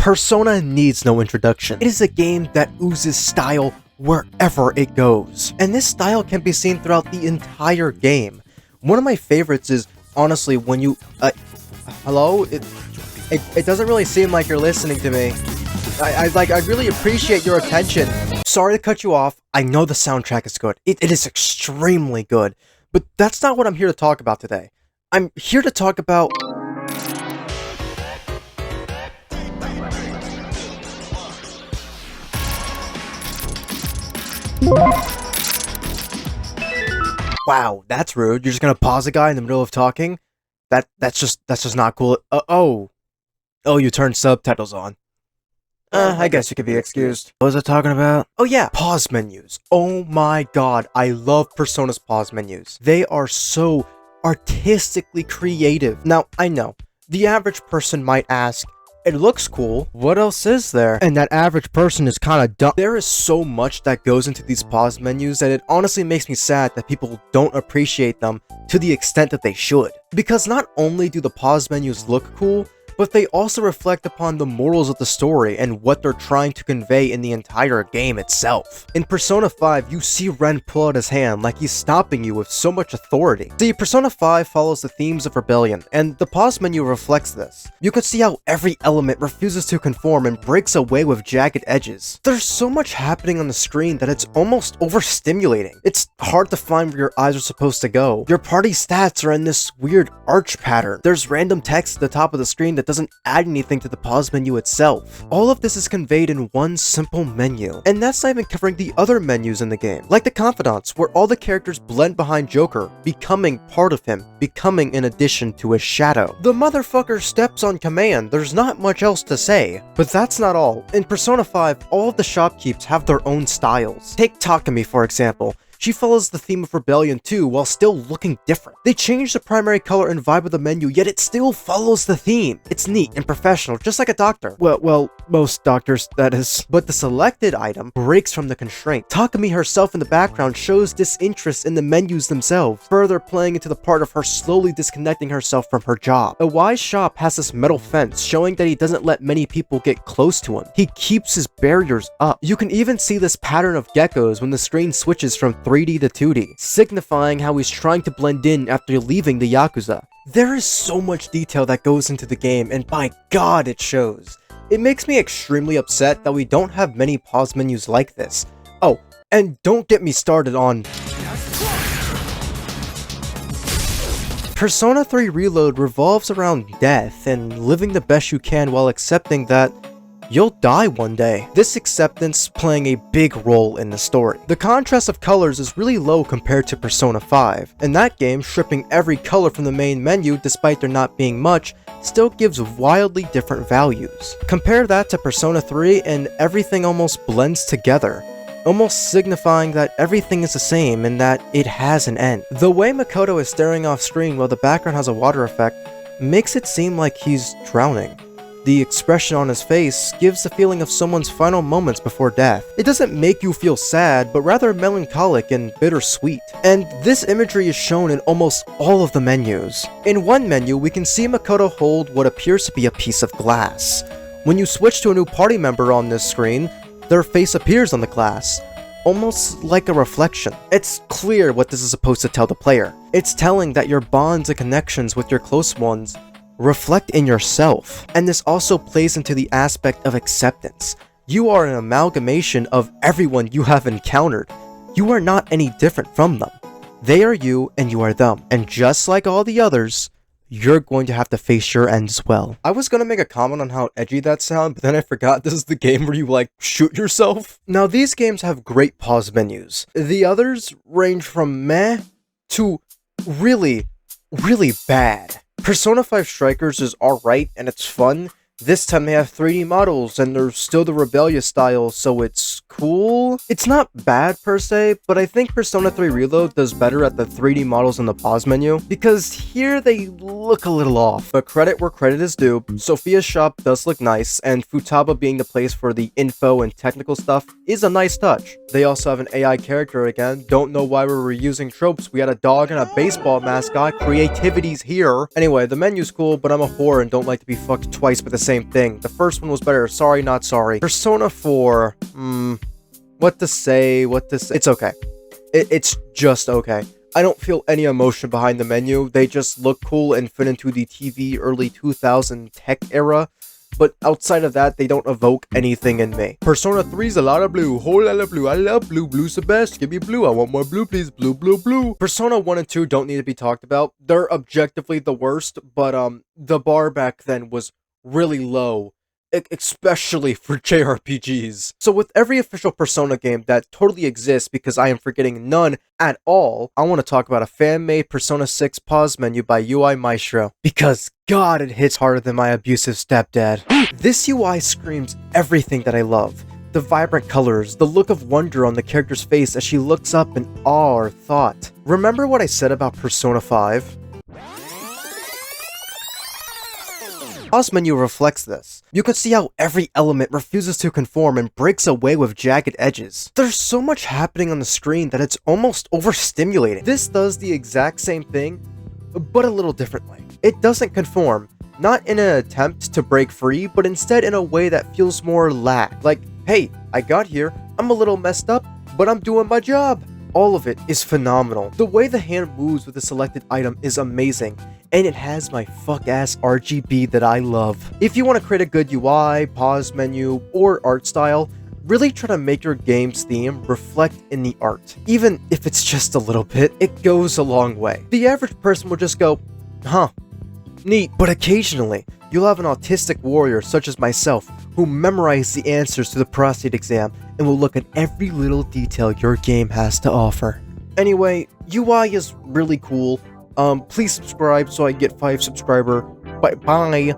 Persona needs no introduction. It is a game that oozes style wherever it goes, and this style can be seen throughout the entire game. One of my favorites is, honestly, when you, hello? It doesn't really seem like you're listening to me. I really appreciate your attention. Sorry to cut you off. I know the soundtrack is good. It is extremely good. But that's not what I'm here to talk about today. I'm here to talk about... Wow, that's rude. You're just gonna pause a guy in the middle of talking? That's just not cool. Oh, you turned subtitles on. I guess you could be excused. What was I talking about? Oh yeah, pause menus. Oh my god, I love Persona's pause menus. They are so artistically creative. Now, I know, the average person might ask, it looks cool, what else is there? And that average person is kinda dumb. There is so much that goes into these pause menus that it honestly makes me sad that people don't appreciate them to the extent that they should. Because not only do the pause menus look cool, but they also reflect upon the morals of the story and what they're trying to convey in the entire game itself. In Persona 5, you see Ren pull out his hand like he's stopping you with so much authority. See, Persona 5 follows the themes of rebellion, and the pause menu reflects this. You can see how every element refuses to conform and breaks away with jagged edges. There's so much happening on the screen that it's almost overstimulating. It's hard to find where your eyes are supposed to go. Your party stats are in this weird arch pattern. There's random text at the top of the screen that doesn't add anything to the pause menu itself. All of this is conveyed in one simple menu, and that's not even covering the other menus in the game, like the Confidants, where all the characters blend behind Joker, becoming part of him, becoming an addition to his shadow. The motherfucker steps on command, there's not much else to say. But that's not all. In Persona 5, all of the shopkeepers have their own styles. Take Takumi for example. She follows the theme of rebellion too, while still looking different. They change the primary color and vibe of the menu, yet it still follows the theme. It's neat and professional, just like a doctor. Well, most doctors, that is. But the selected item breaks from the constraint. Takumi herself in the background shows disinterest in the menus themselves, further playing into the part of her slowly disconnecting herself from her job. A wise shop has this metal fence, showing that he doesn't let many people get close to him. He keeps his barriers up. You can even see this pattern of geckos when the screen switches from 3D to 2D, signifying how he's trying to blend in after leaving the Yakuza. There is so much detail that goes into the game, and by God it shows. It makes me extremely upset that we don't have many pause menus like this. Oh, and don't get me started on... Persona 3 Reload revolves around death and living the best you can while accepting that you'll die one day. This acceptance playing a big role in the story. The contrast of colors is really low compared to Persona 5. In that game, stripping every color from the main menu, despite there not being much, still gives wildly different values. Compare that to Persona 3 and everything almost blends together, almost signifying that everything is the same and that it has an end. The way Makoto is staring off screen while the background has a water effect makes it seem like he's drowning. The expression on his face gives the feeling of someone's final moments before death. It doesn't make you feel sad, but rather melancholic and bittersweet. And this imagery is shown in almost all of the menus. In one menu, we can see Makoto hold what appears to be a piece of glass. When you switch to a new party member on this screen, their face appears on the glass, almost like a reflection. It's clear what this is supposed to tell the player. It's telling that your bonds and connections with your close ones reflect in yourself. And this also plays into the aspect of acceptance. You are an amalgamation of everyone you have encountered. You are not any different from them. They are you and you are them. And just like all the others, you're going to have to face your end as well. I was gonna make a comment on how edgy that sounds, but then I forgot this is the game where you like shoot yourself. Now these games have great pause menus. The others range from meh to really bad. Persona 5 Strikers is alright and it's fun. This time they have 3D models and they're still the rebellious style, so it's cool. It's not bad per se, but I think Persona 3 Reload does better at the 3D models in the pause menu, because here they look a little off. But credit where credit is due, Sophia's shop does look nice, and Futaba being the place for the info and technical stuff is a nice touch. They also have an AI character again. Don't know why we're reusing tropes. We had a dog and a baseball mascot. Creativity's here. Anyway, the menu's cool, but I'm a whore and don't like to be fucked twice by the same thing. The first one was better. Sorry, not sorry. Persona 4, what to say. It's okay. It's just okay. I don't feel any emotion behind the menu. They just look cool and fit into the TV early 2000 tech era. But outside of that, they don't evoke anything in me. Persona 3's a lot of blue, whole lot of blue. I love blue, blue's the best. Give me blue, I want more blue, please. Blue, blue, blue. Persona 1 and 2 don't need to be talked about. They're objectively the worst, but the bar back then was really low, especially for JRPGs. So with every official Persona game that totally exists, because I am forgetting none at all, I want to talk about a fan-made Persona 6 pause menu by UI Maestro. Because God, it hits harder than my abusive stepdad. This UI screams everything that I love. The vibrant colors, the look of wonder on the character's face as she looks up in awe or thought. Remember what I said about Persona 5? Pause menu reflects this. You can see how every element refuses to conform and breaks away with jagged edges. There's so much happening on the screen that it's almost overstimulating. This does the exact same thing, but a little differently. It doesn't conform, not in an attempt to break free, but instead in a way that feels more lax. Like, hey, I got here, I'm a little messed up, but I'm doing my job. All of it is phenomenal. The way the hand moves with the selected item is amazing, and it has my fuck-ass RGB that I love. If you want to create a good UI, pause menu, or art style, really try to make your game's theme reflect in the art. Even if it's just a little bit, it goes a long way. The average person will just go, huh, neat. But occasionally, you'll have an autistic warrior such as myself who memorize the answers to the prostate exam and will look at every little detail your game has to offer. Anyway, UI is really cool. Please subscribe so I get 5 subscribers. Bye.